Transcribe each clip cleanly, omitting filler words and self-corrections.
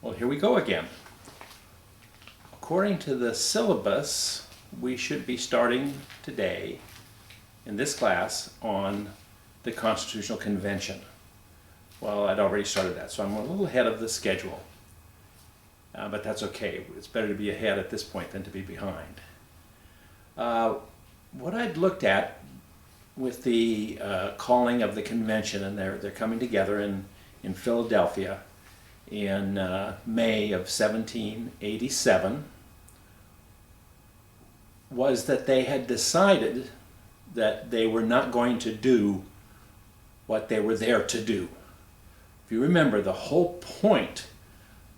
Well, here we go again. According to the syllabus, we should be starting today in this class on the Constitutional Convention. Well, I'd already started that, so I'm a little ahead of the schedule. But that's okay. It's better to be ahead at this point than to be behind. What I'd looked at with the calling of the convention, and they're coming together in Philadelphia in May of 1787, was that they had decided that they were not going to do what they were there to do. If you remember, the whole point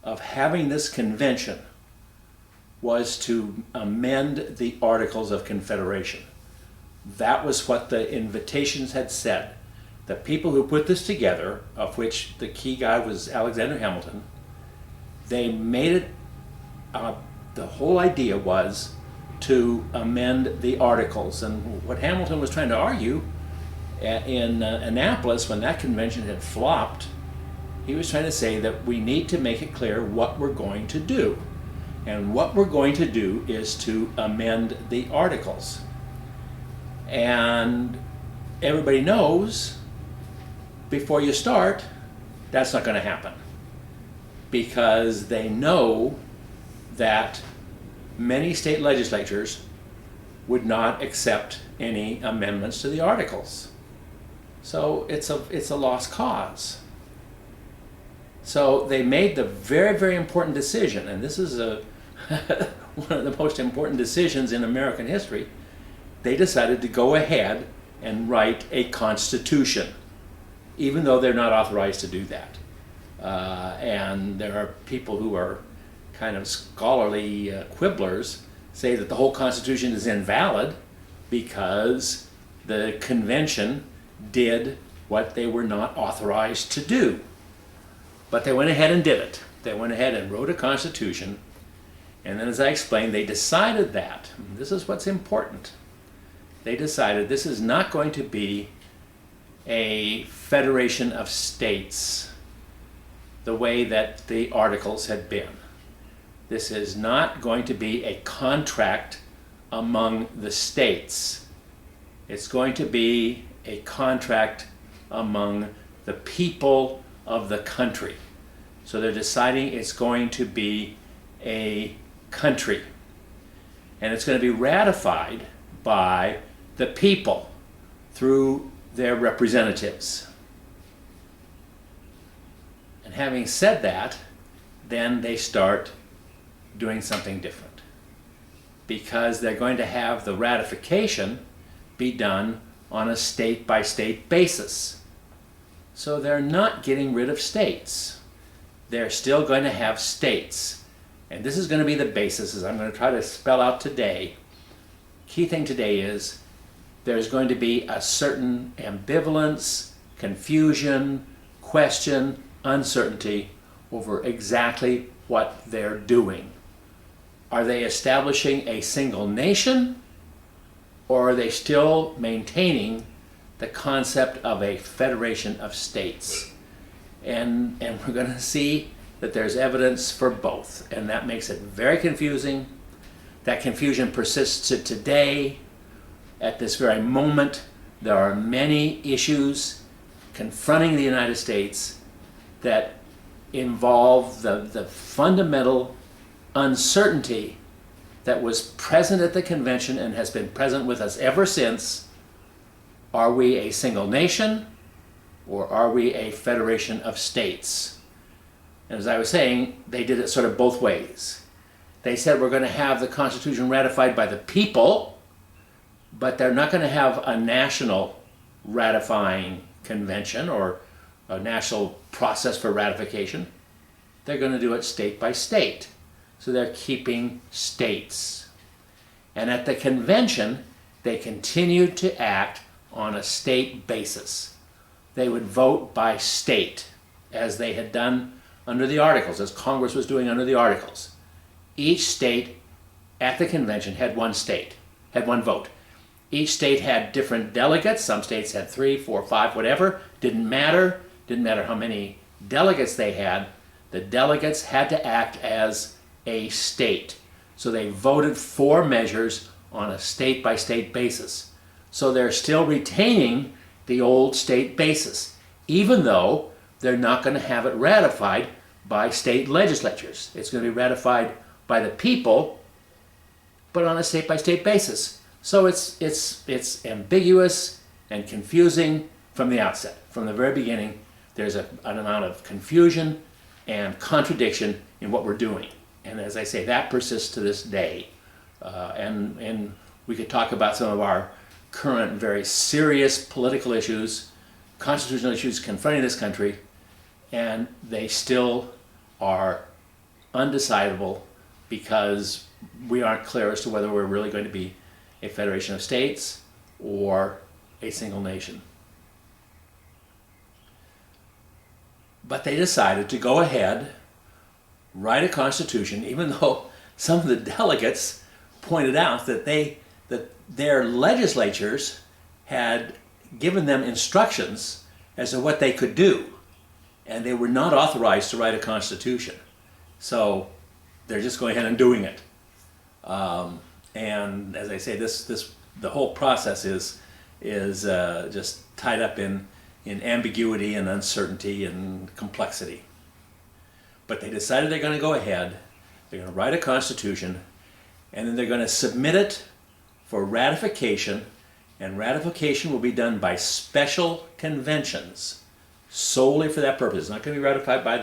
of having this convention was to amend the Articles of Confederation. That was what the invitations had said. The people who put this together, of which the key guy was Alexander Hamilton, they made it, the whole idea was to amend the Articles. And what Hamilton was trying to argue in Annapolis, when that convention had flopped, he was trying to say that we need to make it clear what we're going to do. And what we're going to do is to amend the Articles. And everybody knows, before you start, that's not going to happen. Because they know that many state legislatures would not accept any amendments to the Articles. So it's a lost cause. So they made the very, very important decision, and this is one of the most important decisions in American history. They decided to go ahead and write a constitution, even though they're not authorized to do that. And there are people who are kind of scholarly quibblers say that the whole Constitution is invalid because the convention did what they were not authorized to do. But they went ahead and did it. They went ahead and wrote a constitution, and then, as I explained, they decided that, this is what's important, they decided this is not going to be a federation of states the way that the Articles had been. This is not going to be a contract among the states. It's going to be a contract among the people of the country. So they're deciding it's going to be a country. And it's going to be ratified by the people through their representatives. And having said that, then they start doing something different. Because they're going to have the ratification be done on a state-by-state basis. So they're not getting rid of states. They're still going to have states. And this is going to be the basis, as I'm going to try to spell out today. Key thing today is there's going to be a certain ambivalence, confusion, question, uncertainty over exactly what they're doing. Are they establishing a single nation, or are they still maintaining the concept of a federation of states? And we're going to see that there's evidence for both, and that makes it very confusing. That confusion persists to today. At this very moment, there are many issues confronting the United States that involve the fundamental uncertainty that was present at the convention and has been present with us ever since. Are we a single nation, or are we a federation of states? And as I was saying, they did it sort of both ways. They said we're going to have the Constitution ratified by the people, but they're not going to have a national ratifying convention or a national process for ratification. They're going to do it state by state. So they're keeping states. And at the convention, they continued to act on a state basis. They would vote by state, as they had done under the Articles, as Congress was doing under the Articles. Each state at the convention had one vote. Each state had different delegates. Some states had 3, 4, 5, whatever. Didn't matter how many delegates they had. The delegates had to act as a state. So they voted for measures on a state-by-state basis. So they're still retaining the old state basis, even though they're not going to have it ratified by state legislatures. It's going to be ratified by the people, but on a state-by-state basis. So it's ambiguous and confusing from the outset. From the very beginning, there's an amount of confusion and contradiction in what we're doing. And as I say, that persists to this day. And we could talk about some of our current very serious political issues, constitutional issues confronting this country, and they still are undecidable because we aren't clear as to whether we're really going to be a federation of states or a single nation. But they decided to go ahead, write a constitution, even though some of the delegates pointed out that their legislatures had given them instructions as to what they could do, and they were not authorized to write a constitution. So they're just going ahead and doing it. And as I say, the whole process is just tied up in ambiguity and uncertainty and complexity. But they decided they're going to go ahead, they're going to write a constitution, and then they're going to submit it for ratification, and ratification will be done by special conventions solely for that purpose. It's not going to be ratified by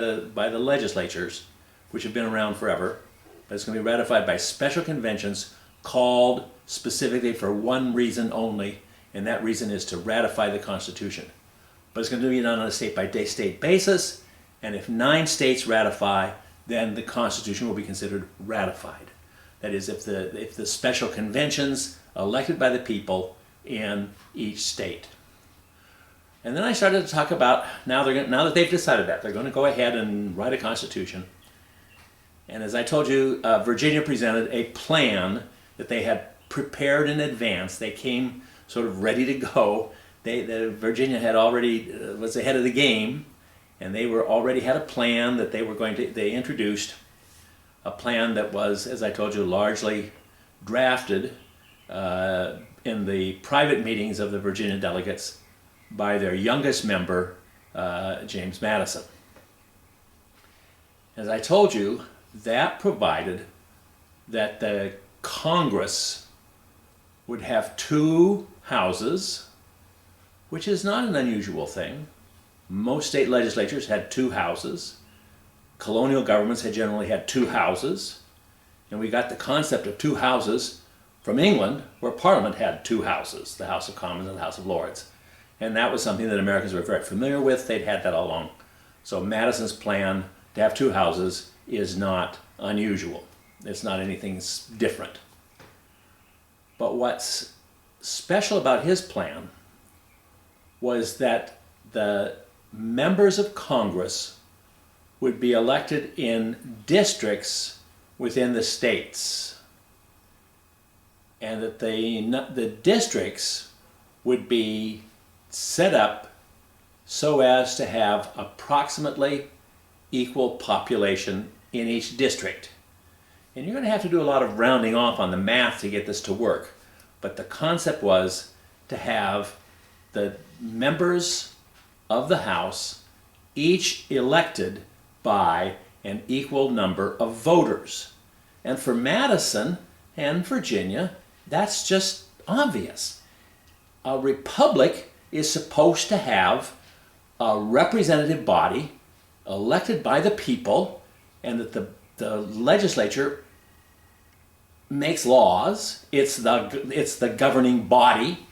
the legislatures, which have been around forever, but it's going to be ratified by special conventions called specifically for one reason only, and that reason is to ratify the Constitution. But it's going to be done on a state-by-state basis, and if 9 states ratify, then the Constitution will be considered ratified. That is, if the special conventions elected by the people in each state. And then I started to talk about, now that they've decided that, they're going to go ahead and write a constitution. And as I told you, Virginia presented a plan that they had prepared in advance. They came sort of ready to go. Virginia had already was ahead of the game, and they already had a plan that they introduced, a plan that was, as I told you, largely drafted in the private meetings of the Virginia delegates by their youngest member, James Madison. As I told you, that provided that the Congress would have 2 houses, which is not an unusual thing. Most state legislatures had 2 houses. Colonial governments had generally had 2 houses. And we got the concept of 2 houses from England, where Parliament had 2 houses, the House of Commons and the House of Lords. And that was something that Americans were very familiar with. They'd had that all along. So Madison's plan to have 2 houses is not unusual. It's not anything different. But what's special about his plan was that the members of Congress would be elected in districts within the states, and that the districts would be set up so as to have approximately equal population in each district. And you're going to have to do a lot of rounding off on the math to get this to work. But the concept was to have the members of the House each elected by an equal number of voters. And for Madison and Virginia, that's just obvious. A republic is supposed to have a representative body elected by the people, and that the legislature makes laws. It's the governing body,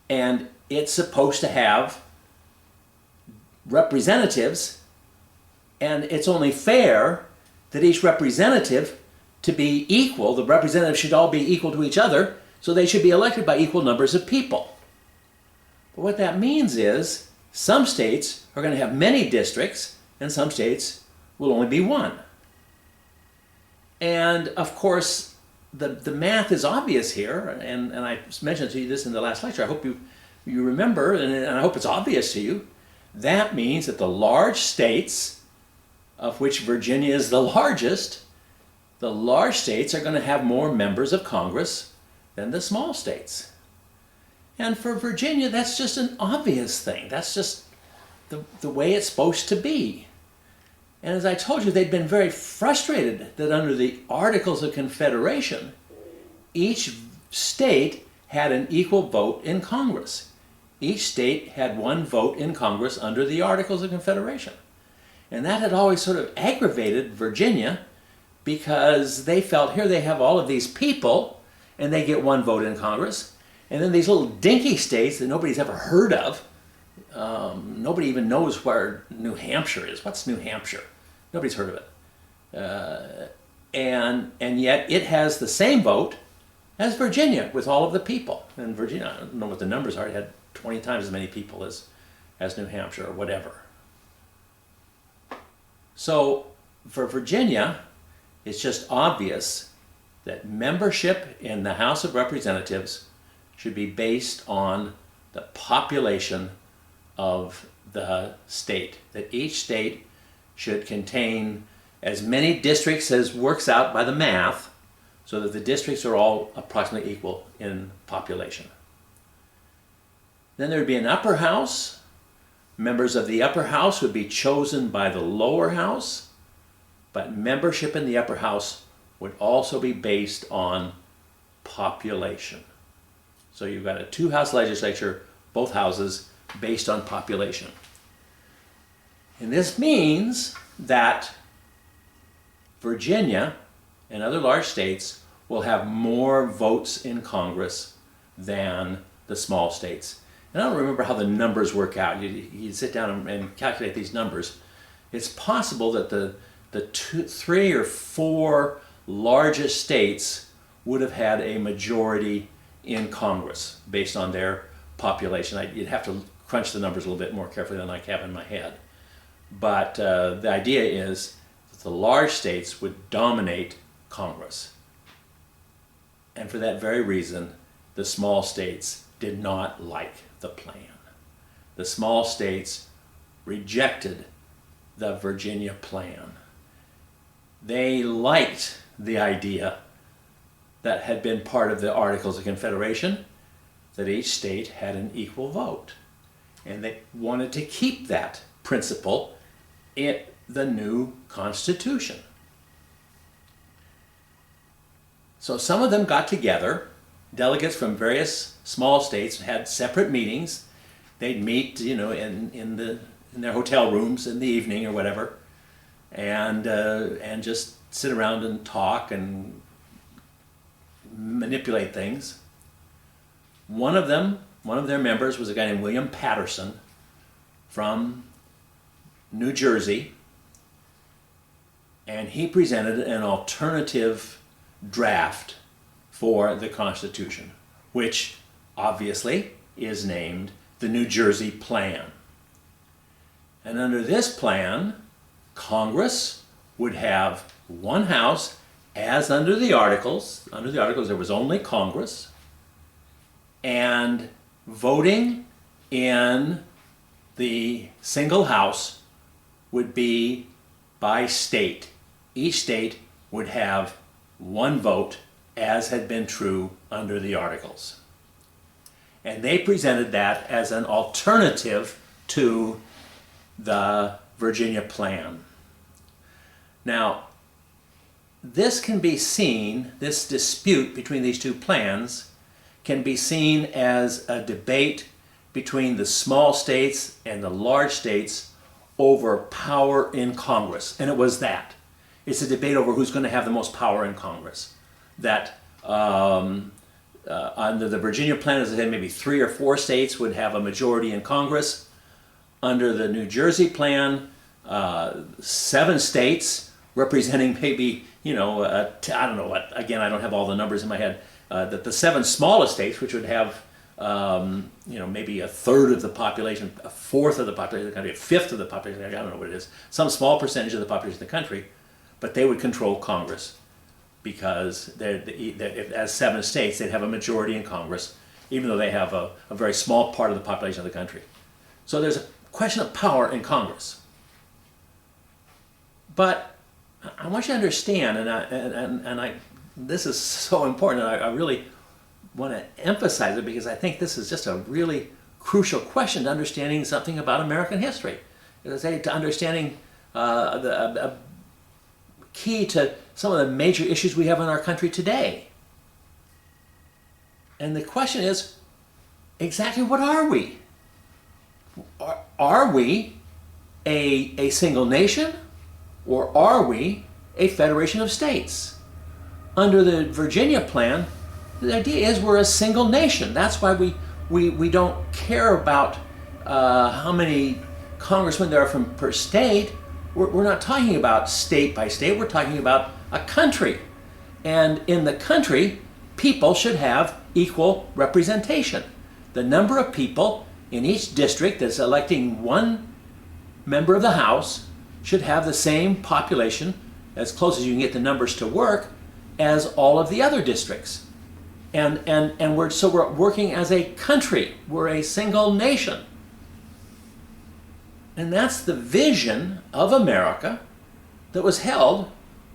and it's supposed to have representatives, and it's only fair that each representative to be equal, the representatives should all be equal to each other, so they should be elected by equal numbers of people. But what that means is some states are going to have many districts, and some states will only be 1. And of course, the math is obvious here, and I mentioned to you this in the last lecture. I hope you remember, and I hope it's obvious to you. That means that the large states of which Virginia is the largest, the large states are going to have more members of Congress than the small states. And for Virginia, that's just an obvious thing. That's just the way it's supposed to be. And as I told you, they'd been very frustrated that under the Articles of Confederation, each state had an equal vote in Congress. Each state had one vote in Congress under the Articles of Confederation. And that had always sort of aggravated Virginia because they felt here they have all of these people and they get one vote in Congress. And then these little dinky states that nobody's ever heard of, nobody even knows where New Hampshire is. What's New Hampshire? Nobody's heard of it. And yet it has the same vote as Virginia with all of the people. And Virginia, I don't know what the numbers are, it had 20 times as many people as New Hampshire or whatever. So for Virginia, it's just obvious that membership in the House of Representatives should be based on the population of the state, that each state should contain as many districts as works out by the math so that the districts are all approximately equal in population. Then there would be an upper house. Members of the upper house would be chosen by the lower house, but membership in the upper house would also be based on population. So you've got a two-house legislature, both houses, based on population. And this means that Virginia and other large states will have more votes in Congress than the small states. And I don't remember how the numbers work out. You sit down and calculate these numbers. It's possible that the three or four largest states would have had a majority in Congress based on their population. You'd have to crunch the numbers a little bit more carefully than I have in my head. But the idea is that the large states would dominate Congress. And for that very reason, the small states did not like the plan. The small states rejected the Virginia plan. They liked the idea that had been part of the Articles of Confederation, that each state had an equal vote. And they wanted to keep that principle in the new Constitution. So some of them got together, delegates from various small states had separate meetings. They'd meet, in their hotel rooms in the evening or whatever, and just sit around and talk and manipulate things. One of their members was a guy named William Patterson from New Jersey, and he presented an alternative draft for the Constitution, which obviously is named the New Jersey Plan. And under this plan, Congress would have one house, as under the Articles. Under the Articles, there was only Congress, and voting in the single house would be by state. Each state would have one vote, as had been true under the Articles. And they presented that as an alternative to the Virginia plan. Now, this dispute between these two plans can be seen as a debate between the small states and the large states over power in Congress. And it was that. It's a debate over who's going to have the most power in Congress. That under the Virginia plan, as I said, maybe 3 or 4 states would have a majority in Congress. Under the New Jersey plan, 7 states representing maybe, I don't know what, again, I don't have all the numbers in my head, that the 7 smallest states, which would have, maybe a third of the population, a fourth of the population of the country, a fifth of the population, I don't know what it is, some small percentage of the population of the country, but they would control Congress because as 7 states, they'd have a majority in Congress, even though they have a very small part of the population of the country. So there's a question of power in Congress. But I want you to understand, this is so important, and I really want to emphasize it because I think this is just a really crucial question to understanding something about American history. As I say, to understanding a key to some of the major issues we have in our country today. And the question is, exactly what are we? Are we a single nation, or are we a federation of states? Under the Virginia plan, the idea is we're a single nation. That's why we don't care about how many congressmen there are from per state. We're not talking about state by state. We're talking about a country. And in the country, people should have equal representation. The number of people in each district that's electing one member of the House should have the same population, as close as you can get the numbers to work, as all of the other districts. And we're working as a country. We're a single nation. And that's the vision of America that was held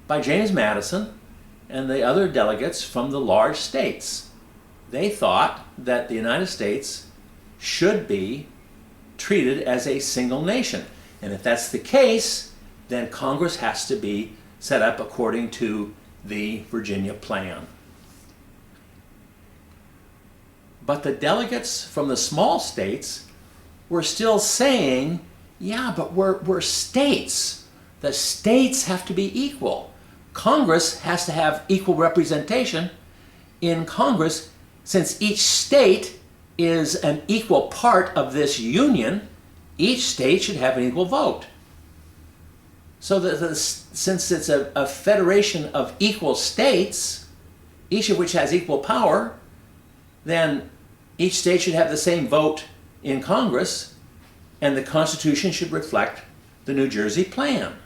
by James Madison and the other delegates from the large states. They thought that the United States should be treated as a single nation. And if that's the case, then Congress has to be set up according to the Virginia plan. But the delegates from the small states were still saying, yeah, but we're states. The states have to be equal. Congress has to have equal representation. In Congress, since each state is an equal part of this union, each state should have an equal vote. So since it's a federation of equal states, each of which has equal power, then each state should have the same vote in Congress, and the Constitution should reflect the New Jersey plan.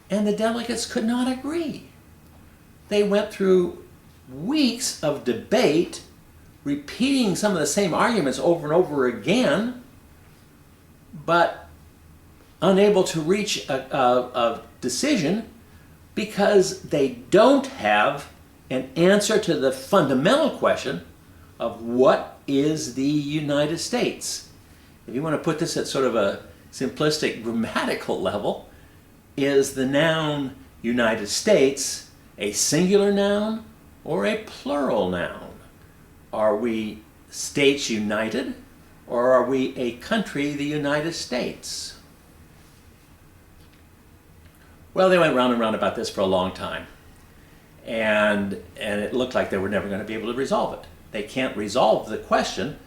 And the delegates could not agree. They went through weeks of debate, repeating some of the same arguments over and over again, but unable to reach a decision because they don't have an answer to the fundamental question of what is the United States. If you want to put this at sort of a simplistic grammatical level, is the noun United States a singular noun or a plural noun? Are we states united, or are we a country, the United States? Well, they went round and round about this for a long time, and it looked like they were never going to be able to resolve it. They can't resolve the question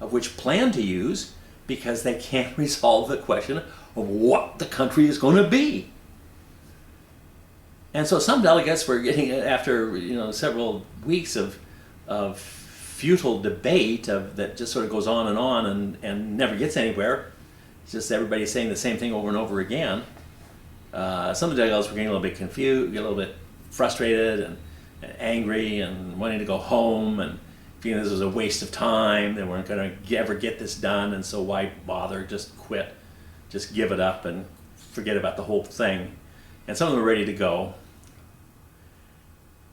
of which plan to use because they can't resolve the question of what the country is going to be. And so some delegates were getting, after several weeks of futile debate that just sort of goes on and never gets anywhere. It's just everybody saying the same thing over and over again. Some of the delegates were getting a little bit confused, a little bit frustrated and angry and wanting to go home and feeling this was a waste of time. They weren't going to ever get this done, and so why bother? Just quit. Just give it up and forget about the whole thing. And some of them were ready to go.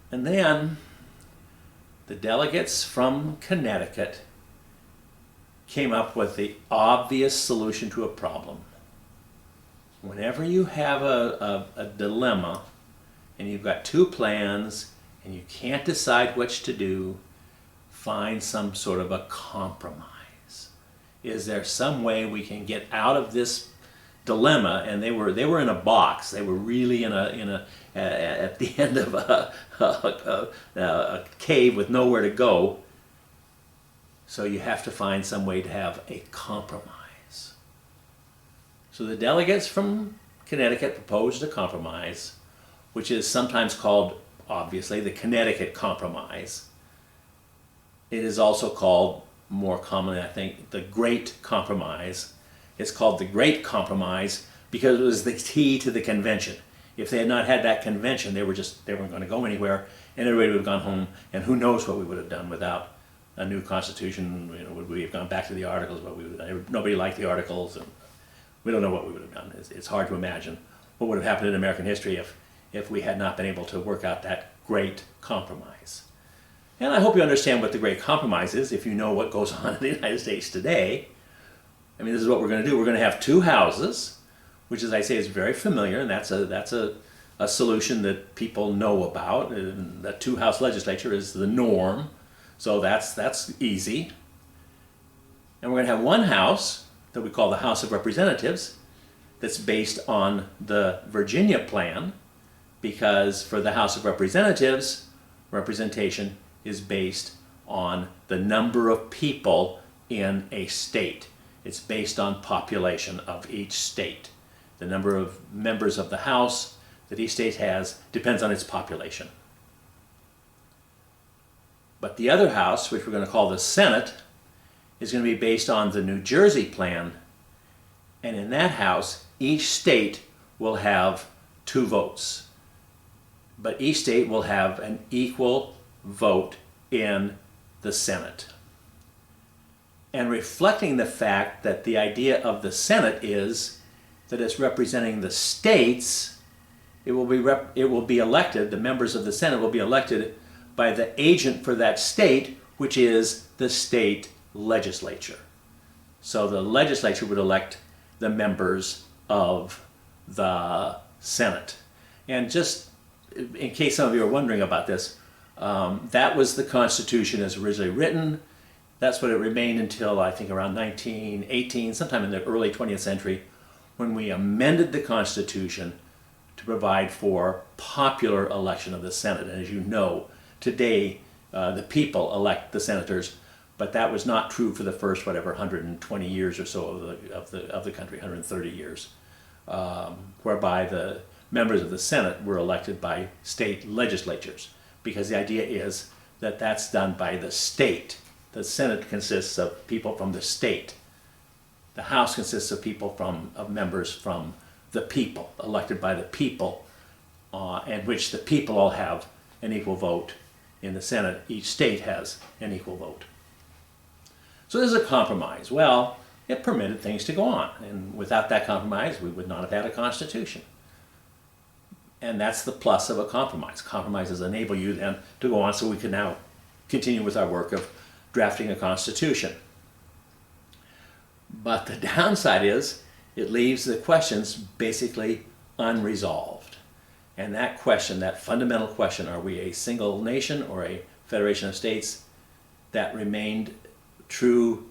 And then the delegates from Connecticut came up with the obvious solution to a problem. Whenever you have a dilemma and you've got two plans and you can't decide which to do, find some sort of a compromise. Is there some way we can get out of this dilemma? And they were in a box. They were really at the end of a cave with nowhere to go. So you have to find some way to have a compromise. So the delegates from Connecticut proposed a compromise, which is sometimes called, obviously, the Connecticut Compromise. It is also called, more commonly I think, the Great Compromise. It's called the Great Compromise because it was the key to the convention. If they had not had that convention, they weren't going to go anywhere, and everybody would have gone home, and who knows what we would have done without a new constitution. Would we have gone back to the Articles? Nobody liked the Articles, and We don't know what we would have done. It's hard to imagine what would have happened in American history if we had not been able to work out that great compromise. And I hope you understand what the great compromise is if you know what goes on in the United States today. I mean, this is what we're going to do. We're going to have two houses, which, as I say, is very familiar, and that's a solution that people know about. And the two-house legislature is the norm, so that's easy. And we're going to have one house that we call the House of Representatives that's based on the Virginia plan, because for the House of Representatives, representation is based on the number of people in a state. It's based on population of each state. The number of members of the House that each state has depends on its population. But the other house, which we're going to call the Senate, is going to be based on the New Jersey plan, and in that house, each state will have 2 votes. But each state will have an equal vote in the Senate. And reflecting the fact that the idea of the Senate is that it's representing the states, it will be elected, the members of the Senate will be elected by the agent for that state, which is the state legislature. So the legislature would elect the members of the Senate. And just in case some of you are wondering about this, that was the Constitution as originally written. That's what it remained until, I think, around 1918, sometime in the early 20th century, when we amended the Constitution to provide for popular election of the Senate. And as you know, today the people elect the senators, but that was not true for the first, 120 years or so of the country, 130 years, whereby the members of the Senate were elected by state legislatures, because the idea is that that's done by the state. The Senate consists of people from the state. The House consists of members from the people, elected by the people, and which the people all have an equal vote. In the Senate, each state has an equal vote. So this is a compromise. Well, it permitted things to go on, and without that compromise, we would not have had a constitution. And that's the plus of a compromise. Compromises enable you then to go on, so we can now continue with our work of drafting a constitution. But the downside is it leaves the questions basically unresolved. And that question, that fundamental question, are we a single nation or a federation of states, that remained true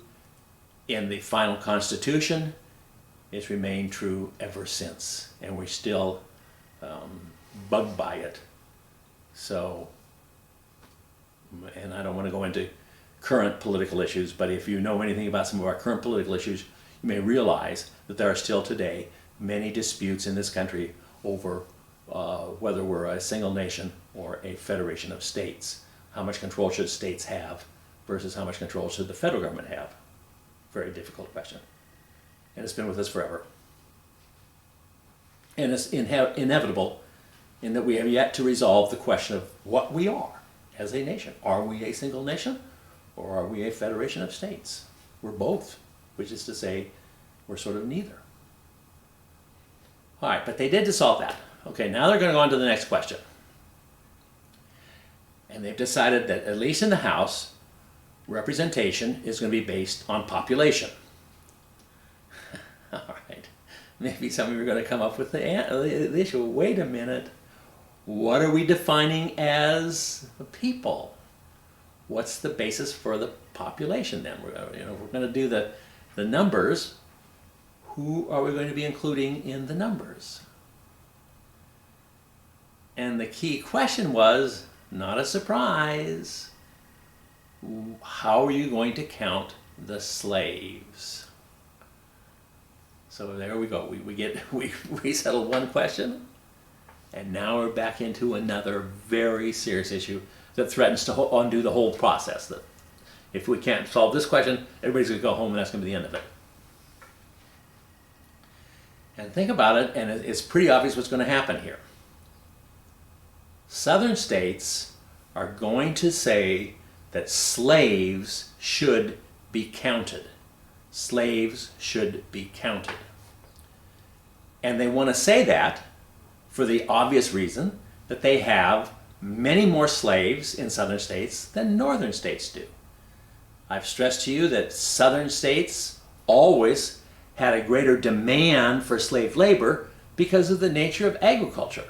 in the final Constitution. It's remained true ever since, and we're still bugged by it. So, and I don't want to go into current political issues, but if you know anything about some of our current political issues, you may realize that there are still today many disputes in this country over whether we're a single nation or a federation of states. How much control should states have versus how much control should the federal government have? Very difficult question. And it's been with us forever. And it's inevitable in that we have yet to resolve the question of what we are as a nation. Are we a single nation or are we a federation of states? We're both, which is to say we're sort of neither. All right, but they did solve that. Okay, now they're going to go on to the next question. And they've decided that, at least in the House, representation is going to be based on population. All right. Maybe some of you are going to come up with the issue. Wait a minute. What are we defining as people? What's the basis for the population then? We're going to do the numbers. Who are we going to be including in the numbers? And the key question was, not a surprise, how are you going to count the slaves? So there we go. We settled one question, and now we're back into another very serious issue that threatens to undo the whole process. That if we can't solve this question, everybody's going to go home, and that's going to be the end of it. And think about it, and it's pretty obvious what's going to happen here. Southern states are going to say that slaves should be counted. Slaves should be counted. And they want to say that for the obvious reason that they have many more slaves in southern states than northern states do. I've stressed to you that southern states always had a greater demand for slave labor because of the nature of agriculture.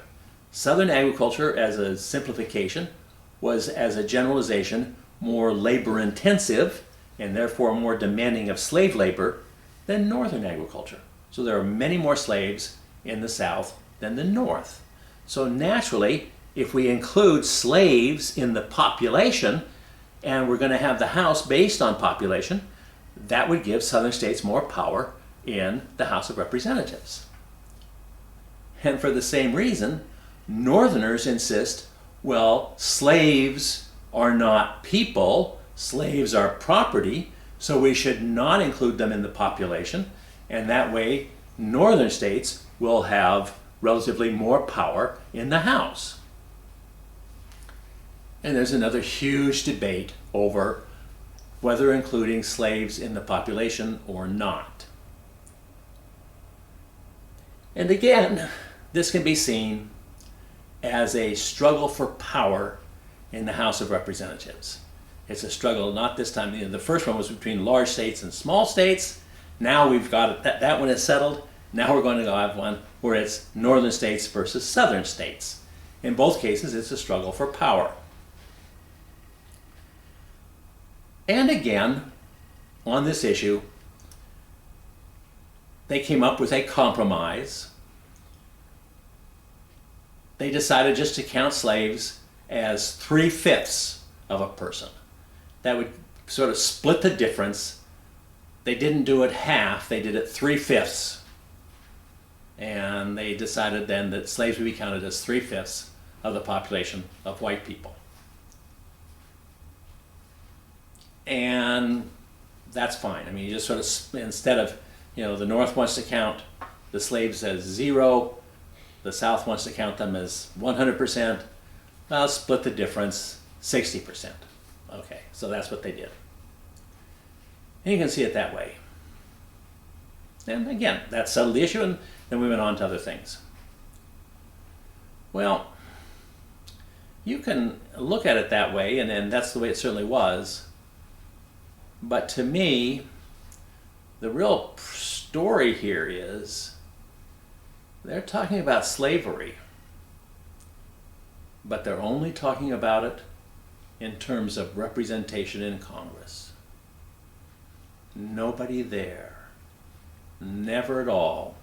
Southern agriculture, as a simplification, was, as a generalization, more labor intensive and therefore more demanding of slave labor than northern agriculture. So there are many more slaves in the South than the North. So naturally, if we include slaves in the population, and we're going to have the House based on population, that would give southern states more power in the House of Representatives. And for the same reason, Northerners insist, well, slaves are not people, slaves are property, so we should not include them in the population, and that way northern states will have relatively more power in the House. And there's another huge debate over whether including slaves in the population or not. And again, this can be seen as a struggle for power in the House of Representatives. It's a struggle, not this time, the first one was between large states and small states. Now we've got it, that one is settled. Now we're going to have one where it's northern states versus southern states. In both cases, it's a struggle for power. And again, on this issue, they came up with a compromise. They decided just to count slaves as 3/5 of a person. That would sort of split the difference. They didn't do it half, they did it 3/5. And they decided then that slaves would be counted as 3/5 of the population of white people. And that's fine. I mean, you just sort of, instead of, the North wants to count the slaves as 0, the South wants to count them as 100%, well, split the difference, 60%. Okay, so that's what they did. And you can see it that way. And again, that settled the issue, and then we went on to other things. Well, you can look at it that way, and that's the way it certainly was. But to me, the real story here is they're talking about slavery, but they're only talking about it in terms of representation in Congress. Nobody there, never at all,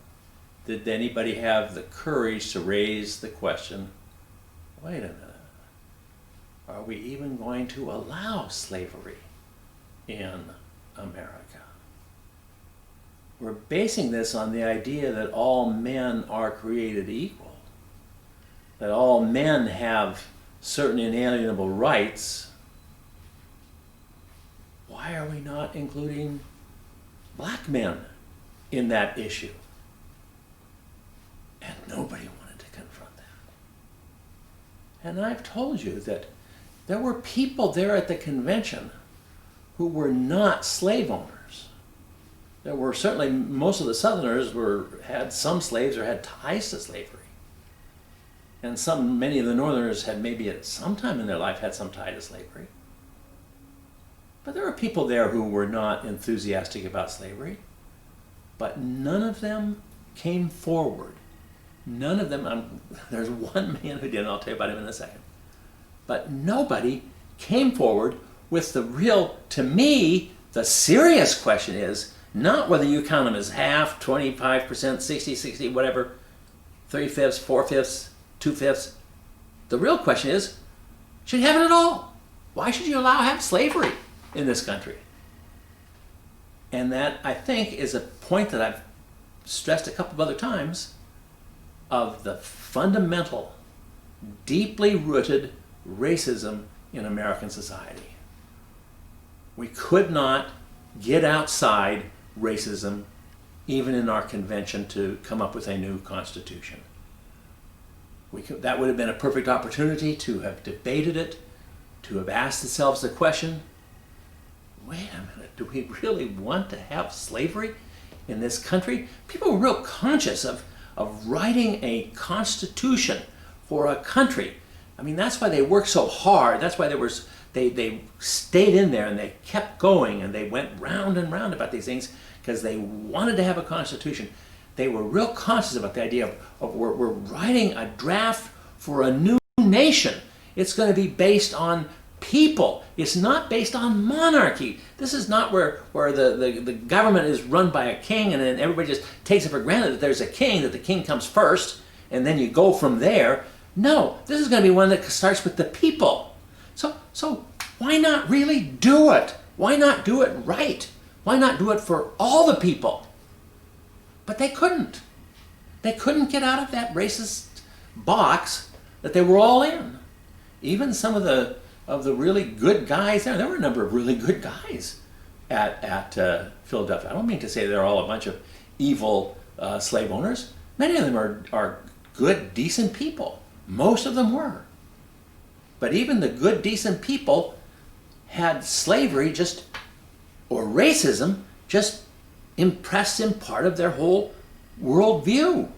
did anybody have the courage to raise the question, wait a minute, are we even going to allow slavery in America? We're basing this on the idea that all men are created equal, that all men have certain inalienable rights. Why are we not including black men in that issue? And nobody wanted to confront that. And I've told you that there were people there at the convention who were not slave owners. There were certainly, most of the Southerners had some slaves or had ties to slavery. And many of the Northerners had maybe at some time in their life had some tie to slavery. But there were people there who were not enthusiastic about slavery. But none of them came forward. None of them, there's one man who did, and I'll tell you about him in a second. But nobody came forward with the real, to me, the serious question is not whether you count them as half, 25%, 60, whatever, 3/5, 4/5, 2/5. The real question is, should you have it at all? Why should you have slavery in this country? And that, I think, is a point that I've stressed a couple of other times of the fundamental, deeply rooted racism in American society. We could not get outside racism, even in our convention, to come up with a new constitution. That would have been a perfect opportunity to have debated it, to have asked ourselves the question, wait a minute, do we really want to have slavery in this country? People were real conscious of of writing a constitution for a country. I mean, that's why they worked so hard. That's why they stayed in there and they kept going and they went round and round about these things because they wanted to have a constitution. They were real conscious about the idea of we're writing a draft for a new nation. It's going to be based on people. It's not based on monarchy. This is not where the government is run by a king and then everybody just takes it for granted that there's a king, that the king comes first, and then you go from there. No, this is going to be one that starts with the people. So why not really do it? Why not do it right? Why not do it for all the people? But they couldn't. They couldn't get out of that racist box that they were all in. Even some of the really good guys there were a number of really good guys at Philadelphia. I don't mean to say they're all a bunch of evil slave owners. Many of them are good, decent people. Most of them were. But even the good, decent people had slavery or racism just impressed in part of their whole worldview.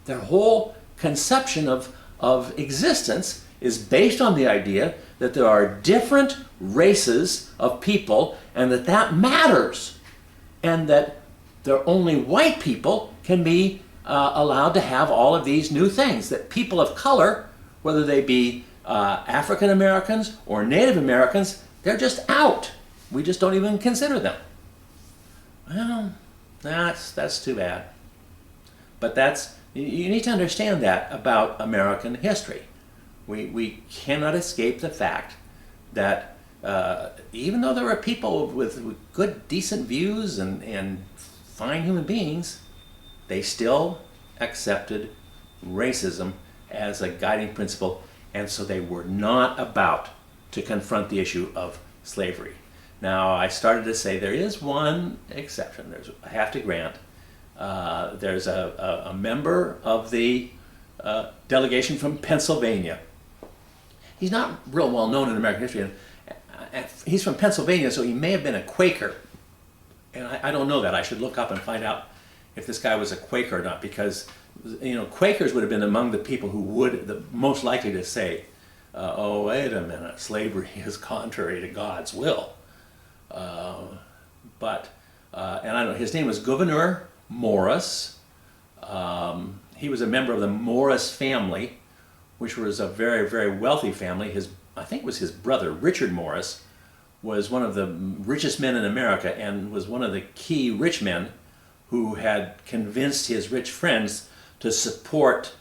Their whole conception of existence is based on the idea that there are different races of people and that matters, and that only white people can be allowed to have all of these new things, that people of color, whether they be African Americans or Native Americans, they're just out. We just don't even consider them. Well, that's too bad. But you need to understand that about American history. We cannot escape the fact that even though there were people with good, decent views and fine human beings, they still accepted racism as a guiding principle, and so they were not about to confront the issue of slavery. Now, I started to say there is one exception. I have to grant. There's a member of the delegation from Pennsylvania. He's not real well known in American history. He's from Pennsylvania, so he may have been a Quaker. And I don't know that. I should look up and find out if this guy was a Quaker or not, because Quakers would have been among the people who would the most likely to say, oh, wait a minute, slavery is contrary to God's will. And I don't know, his name was Gouverneur Morris. He was a member of the Morris family, which was a very, very wealthy family. I think it was his brother, Richard Morris, was one of the richest men in America and was one of the key rich men who had convinced his rich friends to support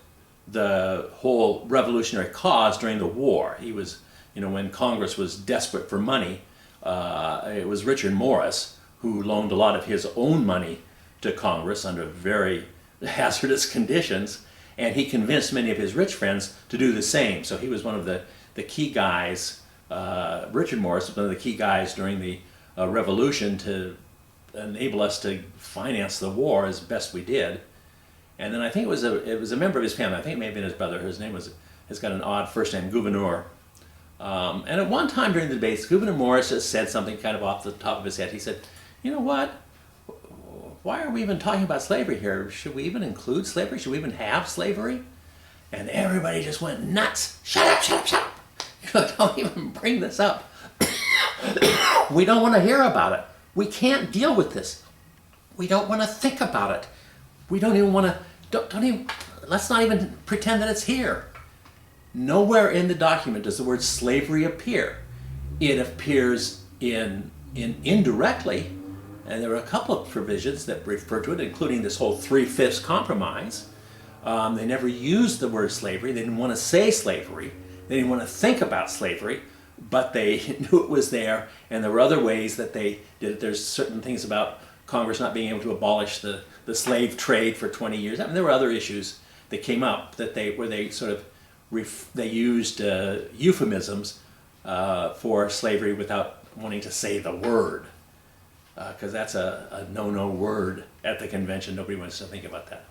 the whole revolutionary cause during the war. He was, when Congress was desperate for money, it was Richard Morris who loaned a lot of his own money to Congress under very hazardous conditions, and he convinced many of his rich friends to do the same. So he was one of the key guys, Richard Morris was one of the key guys during the Revolution to enable us to finance the war as best we did. And then I think it was a member of his family. I think it may have been his brother. His name has got an odd first name, Gouverneur. And at one time during the debates, Gouverneur Morris just said something kind of off the top of his head. He said, you know what? Why are we even talking about slavery here? Should we even include slavery? Should we even have slavery? And everybody just went nuts. Shut up, shut up, shut up. Don't even bring this up. We don't want to hear about it. We can't deal with this. We don't want to think about it. We don't even want to, let's not even pretend that it's here. Nowhere in the document does the word slavery appear. It appears indirectly, and there are a couple of provisions that refer to it, including this whole 3/5 compromise. They never used the word slavery. They didn't want to say slavery. They didn't want to think about slavery, but they knew it was there, and there were other ways that they did it. There's certain things about Congress not being able to abolish the slave trade for 20 years. I mean, there were other issues that came up that they used euphemisms for slavery without wanting to say the word, because that's a no-no word at the convention. Nobody wants to think about that.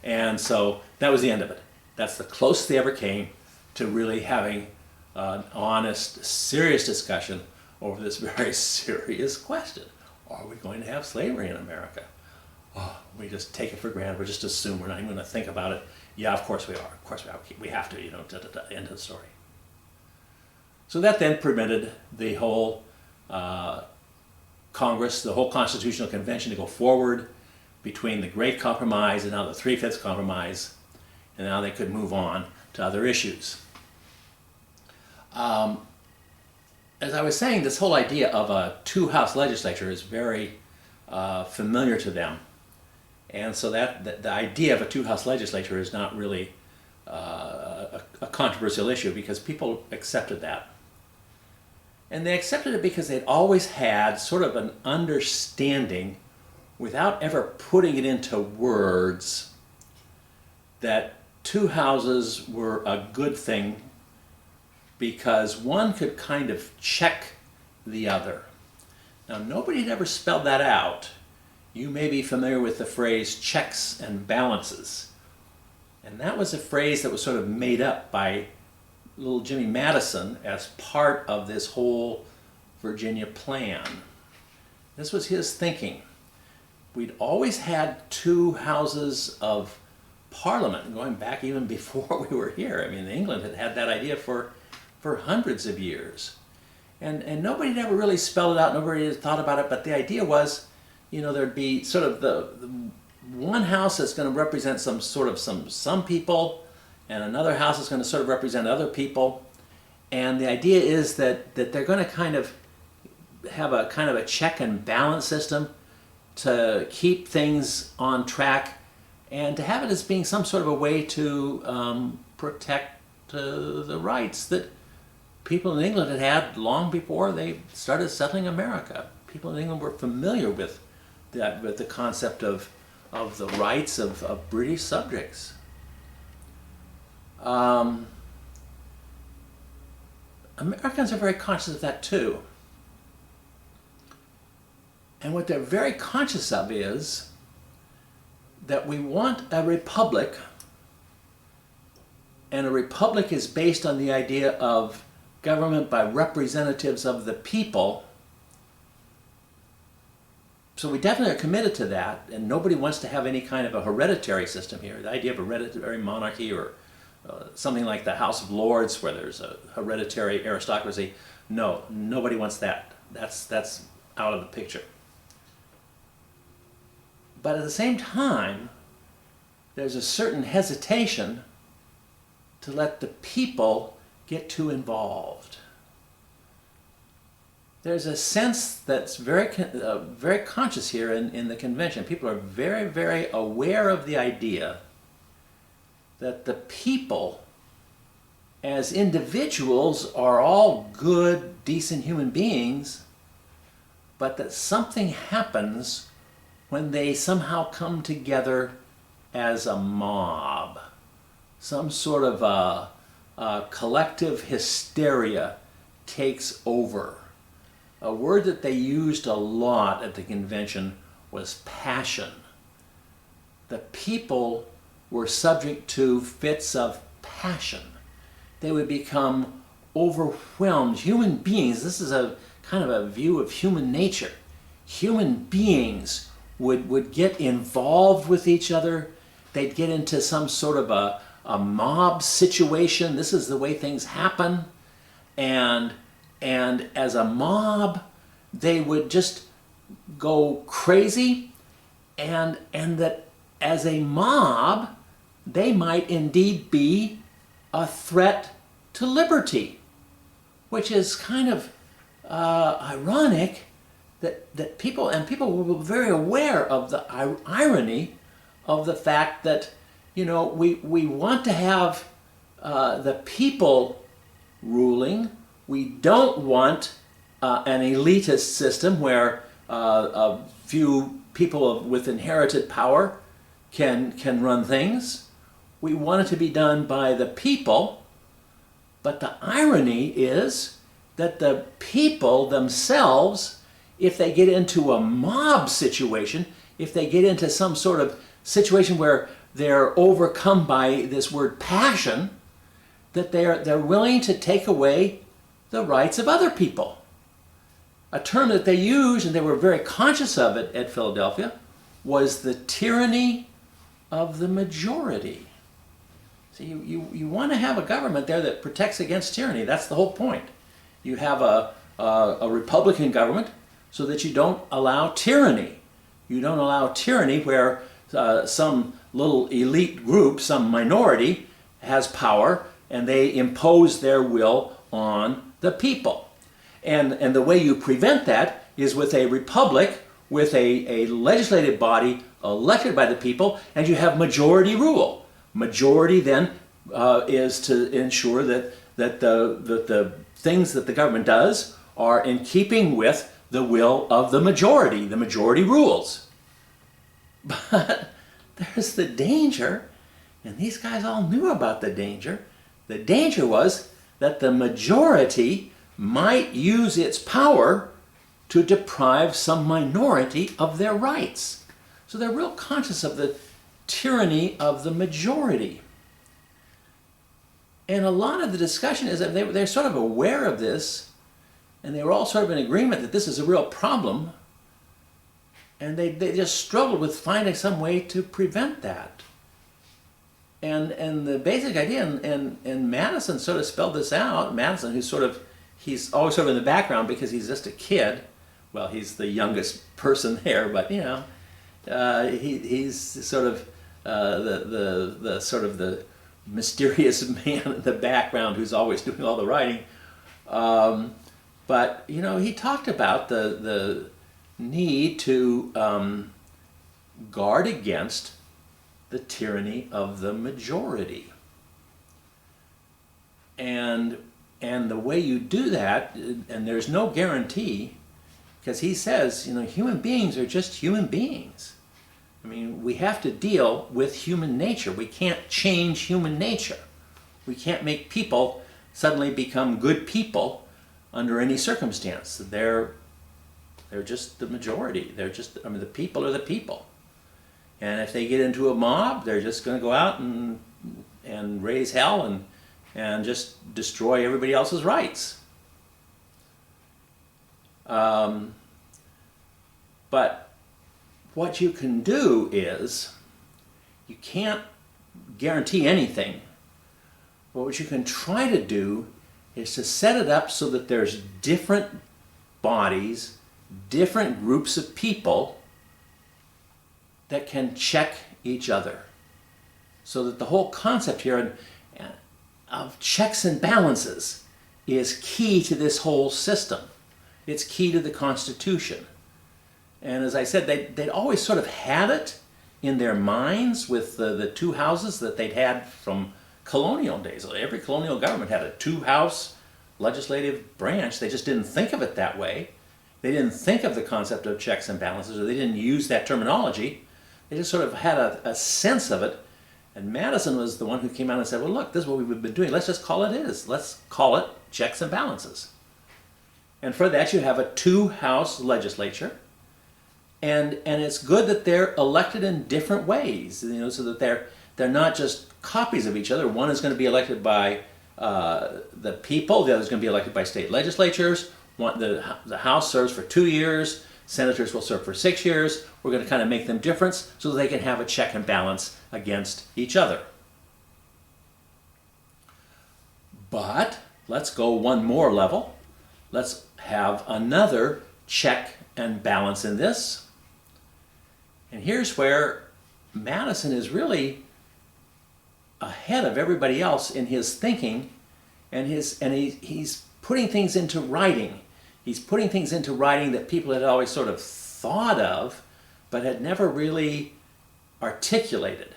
And so that was the end of it. That's the closest they ever came to really having an honest, serious discussion over this very serious question. Are we going to have slavery in America? oh, we just take it for granted, we just assume, we're not even going to think about it. Yeah, of course we are, of course we have to, you know, end of the story. So that then permitted the whole Congress, the whole Constitutional Convention to go forward between the Great Compromise and now the Three-Fifths Compromise, and now they could move on to other issues. As I was saying, this whole idea of a two-house legislature is very familiar to them. And so that the idea of a two-house legislature is not really a controversial issue because people accepted that. And they accepted it because they'd always had sort of an understanding, without ever putting it into words, that two houses were a good thing because one could kind of check the other. Now, nobody had ever spelled that out. You may be familiar with the phrase checks and balances. And that was a phrase that was sort of made up by little Jimmy Madison as part of this whole Virginia plan. This was his thinking. We'd always had two houses of Parliament, going back even before we were here. I mean, England had had that idea for hundreds of years. And nobody had ever really spelled it out, nobody had thought about it, but the idea was, you know, there'd be sort of the one house that's going to represent some people, and another house is going to sort of represent other people. And the idea is that they're going to kind of have a kind of a check and balance system to keep things on track and to have it as being some sort of a way to protect the rights that people in England had long before they started settling America. People in England were familiar with the concept of the rights of British subjects. Americans are very conscious of that too. And what they're very conscious of is that we want a republic, and a republic is based on the idea of government by representatives of the people. So we definitely are committed to that, and nobody wants to have any kind of a hereditary system here. The idea of hereditary monarchy or something like the House of Lords where there's a hereditary aristocracy. No, nobody wants that. That's out of the picture. But at the same time, there's a certain hesitation to let the people get too involved. There's a sense that's very conscious here in the convention. People are very, very aware of the idea that the people as individuals are all good, decent human beings, but that something happens when they somehow come together as a mob. Some sort of a collective hysteria takes over. A word that they used a lot at the convention was passion. The people were subject to fits of passion. They would become overwhelmed. Human beings, this is a kind of a view of human nature. Human beings would get involved with each other. They'd get into some sort of a mob situation. This is the way things happen. And as a mob, they would just go crazy, and that as a mob, they might indeed be a threat to liberty, which is kind of ironic that people were very aware of the irony of the fact that, you know, we want to have the people ruling. We don't want an elitist system where a few people with inherited power can run things. We want it to be done by the people, but the irony is that the people themselves, if they get into a mob situation, if they get into some sort of situation where they're overcome by this word passion, that they're willing to take away the rights of other people. A term that they used, and they were very conscious of it at Philadelphia, was the tyranny of the majority. So you want to have a government there that protects against tyranny. That's the whole point. You have a Republican government so that you don't allow tyranny. You don't allow tyranny where some little elite group, some minority, has power and they impose their will on the people. And the way you prevent that is with a republic, with a legislative body elected by the people, and you have majority rule. Majority then is to ensure that the things that the government does are in keeping with the will of the majority. The majority rules. But there's the danger, and these guys all knew about the danger. The danger was that the majority might use its power to deprive some minority of their rights. So they're real conscious of the tyranny of the majority. And a lot of the discussion is that they're sort of aware of this, and they were all sort of in agreement that this is a real problem, and they just struggled with finding some way to prevent that. And the basic idea, and Madison sort of spelled this out. Madison, he's always sort of in the background because he's just a kid. Well, he's the youngest person there, but he's sort of the mysterious man in the background who's always doing all the writing. But he talked about the need to guard against the tyranny of the majority. And the way you do that, and there's no guarantee, because he says, human beings are just human beings. I mean, we have to deal with human nature. We can't change human nature. We can't make people suddenly become good people under any circumstance. They're just the majority. The people are the people. And if they get into a mob, they're just going to go out and raise hell and just destroy everybody else's rights. But what you can do is, you can't guarantee anything, but what you can try to do is to set it up so that there's different bodies, different groups of people that can check each other. So that the whole concept here of checks and balances is key to this whole system. It's key to the Constitution. And as I said, they'd always sort of had it in their minds with the two houses that they'd had from colonial days. Every colonial government had a two-house legislative branch. They just didn't think of it that way. They didn't think of the concept of checks and balances, or they didn't use that terminology. They just sort of had a sense of it. And Madison was the one who came out and said, well, look, this is what we've been doing. Let's just call it is. Let's call it checks and balances. And for that, you have a two-house legislature. And it's good that they're elected in different ways, so that they're not just copies of each other. One is going to be elected by the people. The other is going to be elected by state legislatures. The House serves for 2 years. Senators will serve for 6 years. We're going to kind of make them different so that they can have a check and balance against each other. But let's go one more level. Let's have another check and balance in this. And here's where Madison is really ahead of everybody else in his thinking, and he's putting things into writing. He's putting things into writing that people had always sort of thought of, but had never really articulated.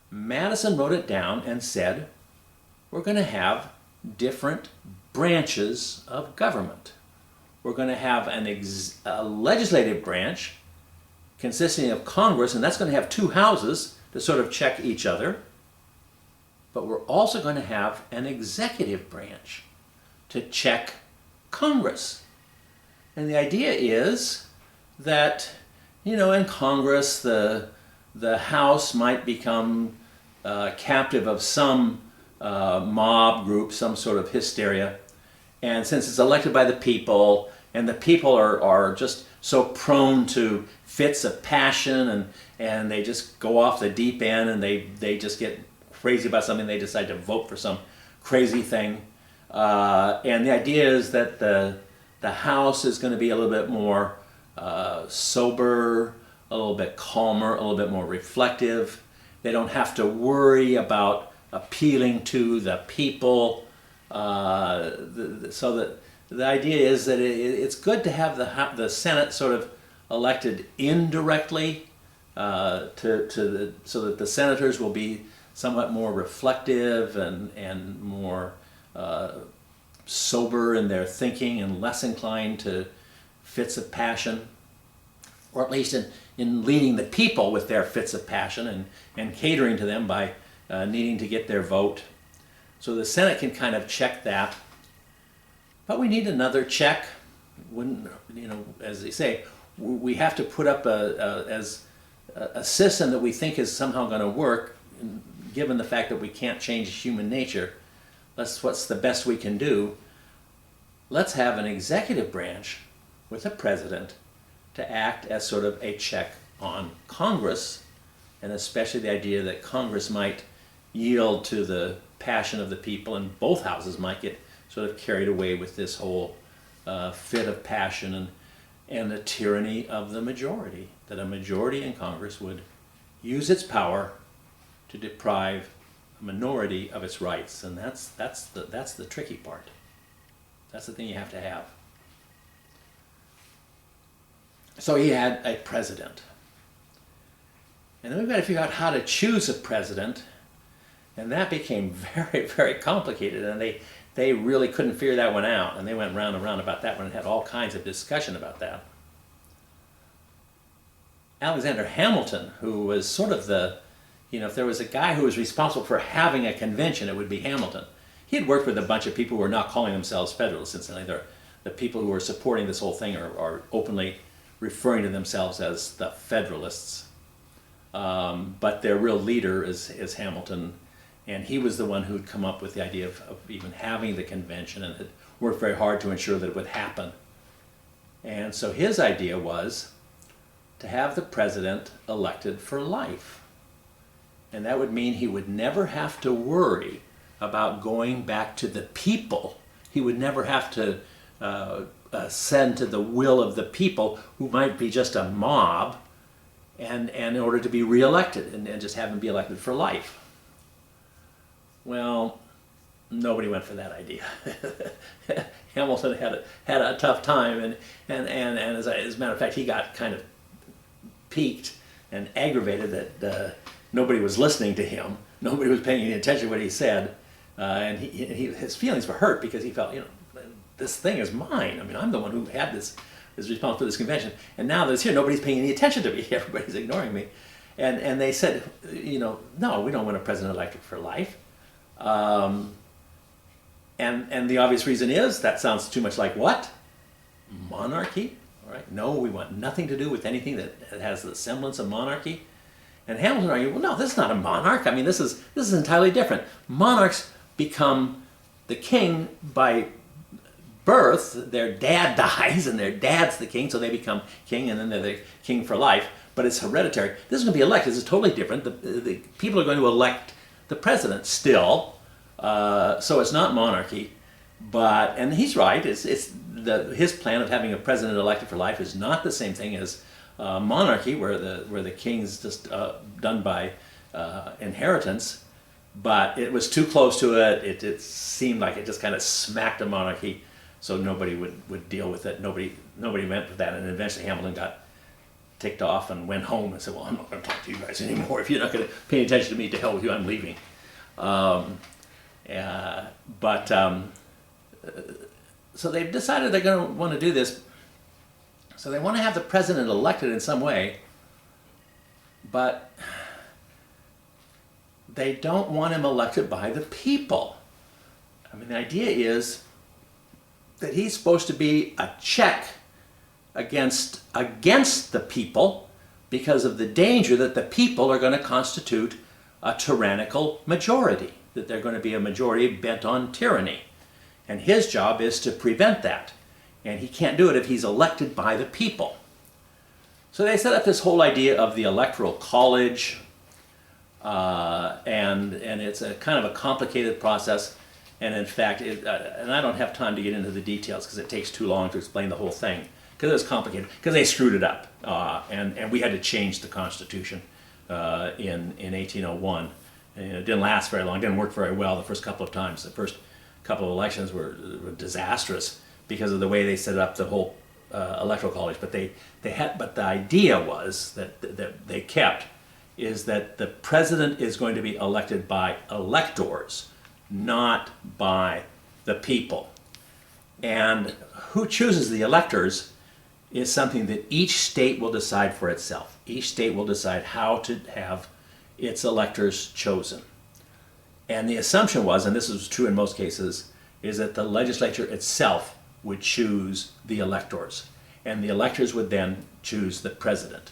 Madison wrote it down and said, we're going to have different branches of government. We're going to have a legislative branch consisting of Congress, and that's going to have two houses to sort of check each other. But we're also going to have an executive branch to check Congress. And the idea is that, in Congress, the House might become captive of some mob group, some sort of hysteria. And since it's elected by the people, and the people are just so prone to fits of passion, and they just go off the deep end, and they just get crazy about something. They decide to vote for some crazy thing. And the idea is that the House is going to be a little bit more sober, a little bit calmer, a little bit more reflective. They don't have to worry about appealing to the people. So that the idea is that it's good to have the Senate sort of elected indirectly so that the senators will be somewhat more reflective and more sober in their thinking and less inclined to fits of passion, or at least in leading the people with their fits of passion and catering to them by needing to get their vote. So the Senate can kind of check that. But we need another check. When, as they say, we have to put up a system that we think is somehow going to work, given the fact that we can't change human nature. What's the best we can do? Let's have an executive branch with a president to act as sort of a check on Congress, and especially the idea that Congress might yield to the passion of the people, and both houses might get sort of carried away with this whole fit of passion and the tyranny of the majority, that a majority in Congress would use its power to deprive a minority of its rights. And that's the tricky part. That's the thing you have to have. So he had a president. And then we've got to figure out how to choose a president. And that became very, very complicated. And they really couldn't figure that one out. And they went round and round about that one and had all kinds of discussion about that. Alexander Hamilton, who was sort of if there was a guy who was responsible for having a convention, it would be Hamilton. He had worked with a bunch of people who were not calling themselves Federalists. Incidentally, the people who were supporting this whole thing are openly referring to themselves as the Federalists. But their real leader is Hamilton, and he was the one who'd come up with the idea of even having the convention, and had worked very hard to ensure that it would happen. And so his idea was to have the president elected for life. And that would mean he would never have to worry about going back to the people. He would never have to send to the will of the people, who might be just a mob, and in order to be reelected and just have him be elected for life. Well, nobody went for that idea. Hamilton had a tough time, and as a matter of fact, he got kind of piqued and aggravated that nobody was listening to him. Nobody was paying any attention to what he said, and his feelings were hurt because he felt, this thing is mine. I mean, I'm the one who had is responsible for this convention, and now that it's here, nobody's paying any attention to me. Everybody's ignoring me, and they said, no, we don't want a president elected for life. And the obvious reason is that sounds too much like what? Monarchy. All right. No, we want nothing to do with anything that has the semblance of monarchy. And Hamilton argued, well, no, this is not a monarch. I mean, this is entirely different. Monarchs become the king by birth. Their dad dies, and their dad's the king, so they become king, and then they're the king for life. But it's hereditary. This is going to be elected. This is totally different. The people are going to elect the president still, so it's not monarchy. And he's right. His plan of having a president elected for life is not the same thing as monarchy, where the king's just done by inheritance. But it was too close to it. It seemed like it just kind of smacked a monarchy, so nobody would deal with it. Nobody went for that, and eventually Hamilton got ticked off and went home and said, well, I'm not going to talk to you guys anymore. If you're not going to pay attention to me, to hell with you, I'm leaving. So they've decided they're going to want to do this. So they want to have the president elected in some way, but they don't want him elected by the people. I mean, the idea is that he's supposed to be a check against the people, because of the danger that the people are going to constitute a tyrannical majority, that they're going to be a majority bent on tyranny. And his job is to prevent that. And he can't do it if he's elected by the people. So they set up this whole idea of the electoral college, and it's a kind of a complicated process. And in fact, and I don't have time to get into the details because it takes too long to explain the whole thing, because it was complicated, because they screwed it up, and we had to change the Constitution in 1801. And it didn't last very long, didn't work very well the first couple of times. The first couple of elections were disastrous because of the way they set up the whole electoral college. But but the idea was that they kept is that the president is going to be elected by electors, not by the people. And who chooses the electors is something that each state will decide for itself. Each state will decide how to have its electors chosen. And the assumption was, and this is true in most cases, is that the legislature itself would choose the electors, and the electors would then choose the president.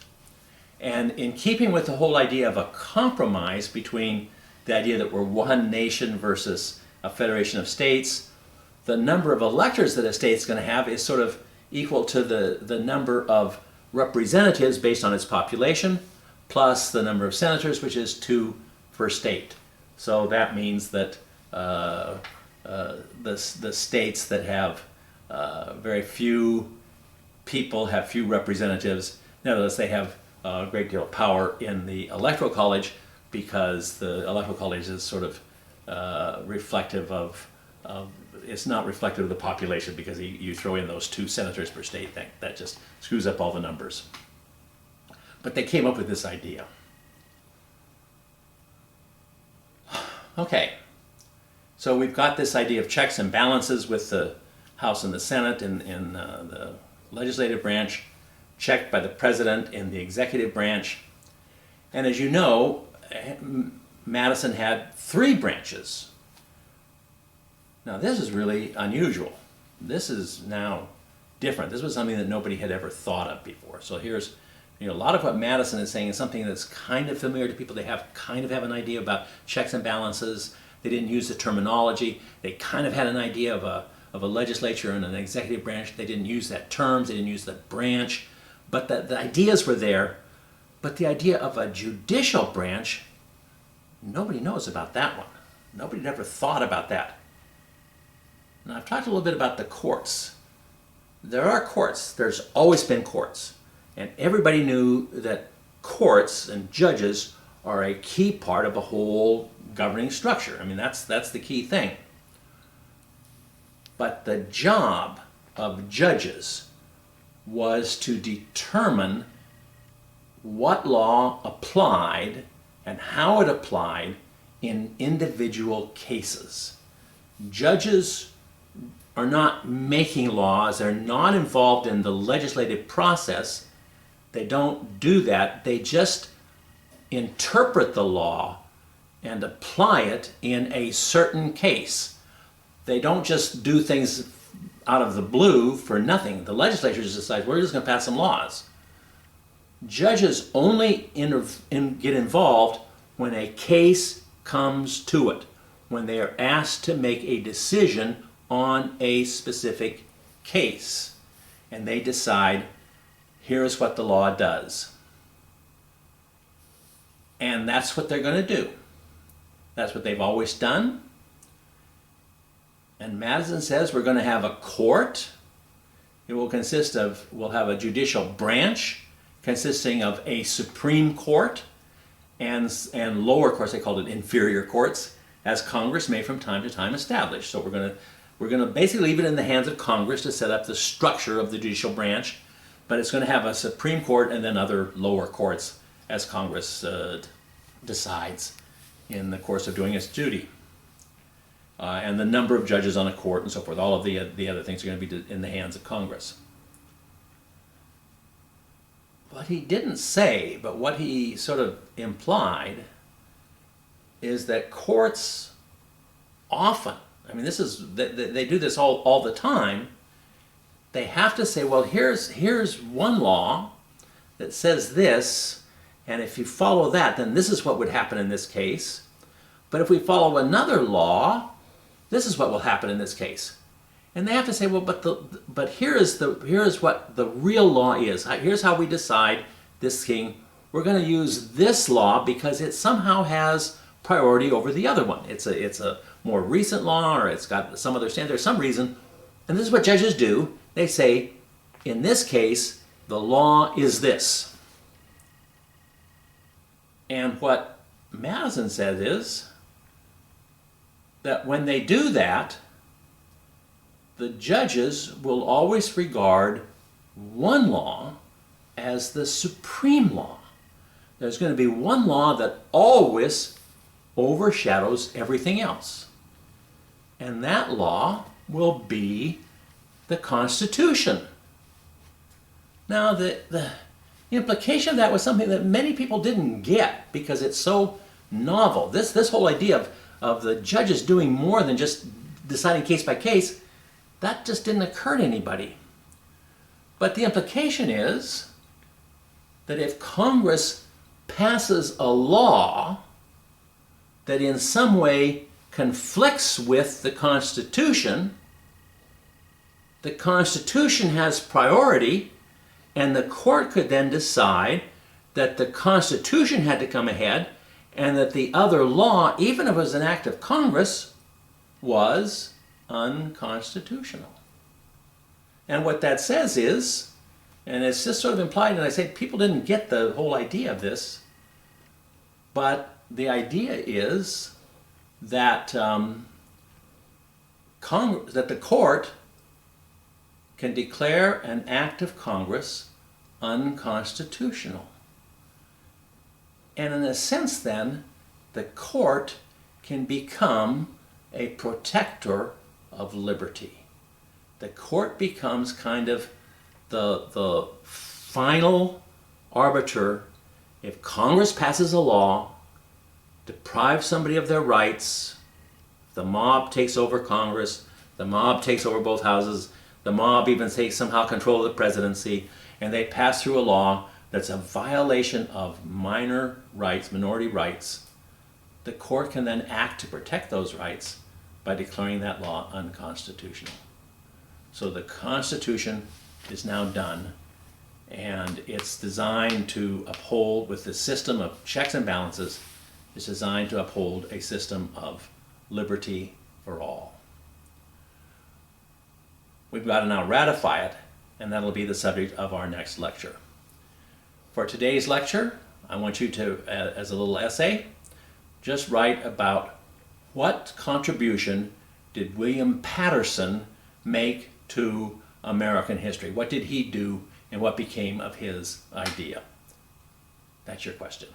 And in keeping with the whole idea of a compromise between the idea that we're one nation versus a federation of states, the number of electors that a state's going to have is sort of equal to the number of representatives based on its population, plus the number of senators, which is 2 per state. So that means that the states that have very few people, have few representatives, nevertheless they have a great deal of power in the electoral college, because the electoral college is sort of reflective of it's not reflective of the population, because you throw in those 2 senators per state, that just screws up all the numbers. But they came up with this idea. Okay, so we've got this idea of checks and balances with the House and the Senate in the legislative branch, checked by the president in the executive branch. And as you know, Madison had 3 branches. Now this is really unusual. This is now different. This was something that nobody had ever thought of before. So here's a lot of what Madison is saying is something that's kind of familiar to people. They kind of have an idea about checks and balances. They didn't use the terminology. They kind of had an idea of a legislature and an executive branch. They didn't use that terms. They didn't use the branch. But the ideas were there. But the idea of a judicial branch, nobody knows about that one. Nobody had ever thought about that. Now, I've talked a little bit about the courts. There are courts. There's always been courts. And everybody knew that courts and judges are a key part of a whole governing structure. I mean, that's the key thing. But the job of judges was to determine what law applied and how it applied in individual cases. Judges are not making laws. They're not involved in the legislative process. They don't do that. They just interpret the law and apply it in a certain case. They don't just do things out of the blue for nothing. The legislature just decides, we're just going to pass some laws. Judges only get involved when a case comes to it, when they are asked to make a decision on a specific case. And they decide, here's what the law does. And that's what they're going to do. That's what they've always done. And Madison says we're going to have a court. It will consist of, we'll have a judicial branch consisting of a Supreme Court and lower courts, they called it inferior courts, as Congress may from time to time establish. So we're going to basically leave it in the hands of Congress to set up the structure of the judicial branch, but it's going to have a Supreme Court and then other lower courts as Congress decides in the course of doing its duty. And the number of judges on a court and so forth, all of the other things are going to be in the hands of Congress. What he didn't say, but what he sort of implied, is that courts often, I mean, they do this all the time, they have to say, well, here's one law that says this, and if you follow that, then this is what would happen in this case. But if we follow another law, this is what will happen in this case. And they have to say, well, but here is what the real law is. Here's how we decide this thing. We're going to use this law because it somehow has priority over the other one. It's a more recent law, or it's got some other standard, some reason. And this is what judges do. They say, in this case, the law is this. And what Madison says is that when they do that, the judges will always regard one law as the supreme law. There's going to be one law that always overshadows everything else. And that law will be the Constitution. Now, the implication of that was something that many people didn't get because it's so novel. This whole idea of the judges doing more than just deciding case by case, that just didn't occur to anybody. But the implication is that if Congress passes a law that in some way conflicts with the Constitution has priority, and the court could then decide that the Constitution had to come ahead and that the other law, even if it was an act of Congress, was unconstitutional. And what that says is, and it's just sort of implied, and I say people didn't get the whole idea of this, but the idea is that that the court can declare an act of Congress unconstitutional. And in a sense then, the court can become a protector of liberty. The court becomes kind of the final arbiter. If Congress passes a law, deprives somebody of their rights, the mob takes over Congress, the mob takes over both houses, the mob even takes somehow control of the presidency, and they pass through a law that's a violation of minor rights, minority rights, the court can then act to protect those rights by declaring that law unconstitutional. So the Constitution is now done, and it's designed to uphold, with the system of checks and balances, it's designed to uphold a system of liberty for all. We've got to now ratify it, and that'll be the subject of our next lecture. For today's lecture, I want you to, as a little essay, just write about what contribution did William Patterson make to American history? What did he do, and what became of his idea? That's your question.